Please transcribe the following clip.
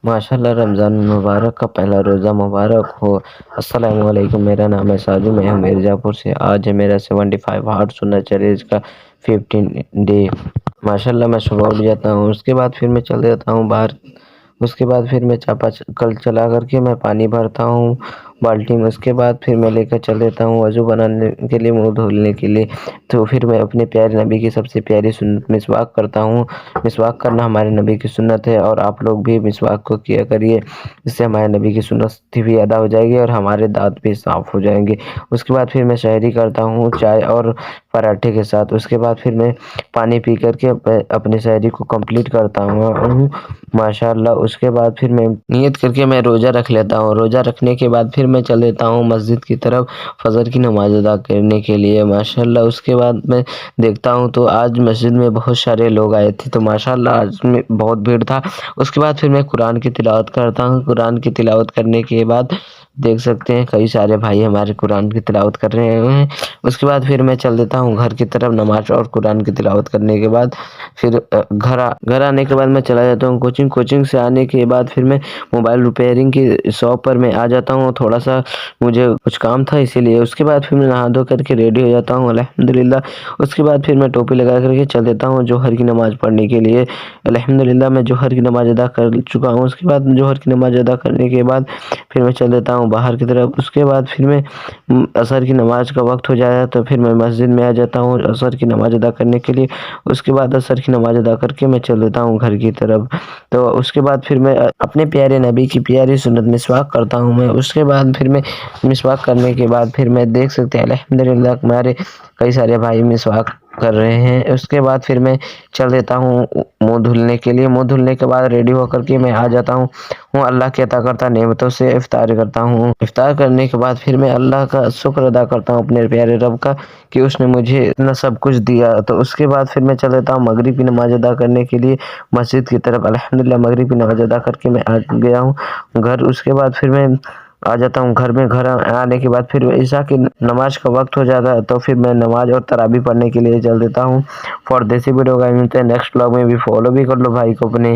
ماشاءاللہ رمضان المبارک کا پہلا روزہ مبارک ہو۔ السلام علیکم، میرا نام ہے ساجد، میں ہوں مرزا پور سے۔ آج ہے میرا 75 ہارٹ سنت چیلنج کا 15 ڈے۔ ماشاءاللہ میں صبح اٹھ جاتا ہوں، اس کے بعد پھر میں چل جاتا ہوں باہر، اس کے بعد پھر میں چاپا کل چلا کر کے میں پانی بھرتا ہوں بالٹی میں، اس کے بعد پھر میں لے کر چل دیتا ہوں وضو بنانے کے لیے، منہ دھلنے کے لیے۔ تو پھر میں اپنے پیارے نبی کی سب سے پیاری سنت مسواک کرتا ہوں۔ مسواک کرنا ہمارے نبی کی سنت ہے، اور آپ لوگ بھی مسواک کو کیا کریے، اس سے ہمارے نبی کی سنت بھی ادا ہو جائے گی اور ہمارے دانت بھی صاف ہو جائیں گے۔ اس کے بعد پھر میں سحری کرتا ہوں چائے اور پراٹھے کے ساتھ، اس کے بعد پھر میں پانی پی کر کے اپنی سحری کو کمپلیٹ کرتا ہوں ماشاءاللہ۔ اس کے بعد پھر میں نیت کر کے میں روزہ رکھ لیتا ہوں، روزہ رکھنے کے بعد پھر میں چل دیتا ہوں مسجد کی طرف فجر کی نماز ادا کرنے کے لیے ماشاءاللہ۔ اس کے بعد میں دیکھتا ہوں تو آج مسجد میں بہت سارے لوگ آئے تھے، تو ماشاءاللہ آج میں بہت بھیڑ تھا۔ اس کے بعد پھر میں قرآن کی تلاوت کرتا ہوں، قرآن کی تلاوت کرنے کے بعد دیکھ سکتے ہیں کئی سارے بھائی ہمارے قرآن کی تلاوت کر رہے ہیں۔ اس کے بعد پھر میں چل دیتا ہوں گھر کی طرف، نماز اور قرآن کی تلاوت کرنے کے بعد پھر گھر آنے کے بعد میں چلا جاتا ہوں کوچنگ سے آنے کے بعد پھر میں موبائل ریپیئرنگ کی شاپ پر میں آ جاتا ہوں، تھوڑا سا مجھے کچھ کام تھا اسی لیے۔ اس کے بعد پھر میں نہا دھو کر کے ریڈی ہو جاتا ہوں الحمدللہ۔ اس کے بعد پھر میں ٹوپی لگا کر کے چل دیتا ہوں جوہر کی نماز پڑھنے کے لیے الحمدللہ۔ میں جوہر کی نماز ادا کر چکا ہوں، اس کے بعد جوہر کی نماز ادا کرنے کے بعد پھر میں چل دیتا ہوں باہر کی طرف۔ اس کے بعد پھر میں عصر کی نماز کا وقت ہو جاتا ہے تو پھر میں مسجد میں آ جاتا ہوں عصر کی نماز ادا کرنے کے لیے۔ اس کے بعد عصر کی نماز ادا کر کے میں چل دیتا ہوں گھر کی طرف۔ تو اس کے بعد پھر میں اپنے پیارے نبی کی پیاری سنت مسواک کرتا ہوں میں۔ اس کے بعد پھر میں مسواک کرنے کے بعد پھر میں دیکھ سکتے ہیں الحمدللہ ہمارے کئی سارے بھائی مسواک کر رہے ہیں۔ اس کے بعد پھر میں چل دیتا ہوں منہ دھلنے کے لیے، منہ دھلنے کے بعد ریڈی ہو کر کے میں آ جاتا ہوں اللہ کے عطا کرتا نعمتوں سے افطار کرتا ہوں۔ افطار کرنے کے بعد پھر میں اللہ کا شکر ادا کرتا ہوں اپنے پیارے رب کا کہ اس نے مجھے اتنا سب کچھ دیا۔ تو اس کے بعد پھر میں چل دیتا ہوں مغرب کی نماز ادا کرنے کے لیے مسجد کی طرف الحمدللہ۔ مغرب کی نماز ادا کر کے میں آ گیا ہوں گھر۔ اس کے بعد پھر میں آ جاتا ہوں گھر میں، گھر آنے کے بعد پھر عشاء کی نماز کا وقت ہو جاتا ہے تو پھر میں نماز اور تراویح پڑھنے کے لیے چل دیتا ہوں۔ فور دیسی ویڈیو کا ملتے ہیں نیکسٹ بلاگ میں، بھی فالو بھی کر لو بھائی کو اپنے۔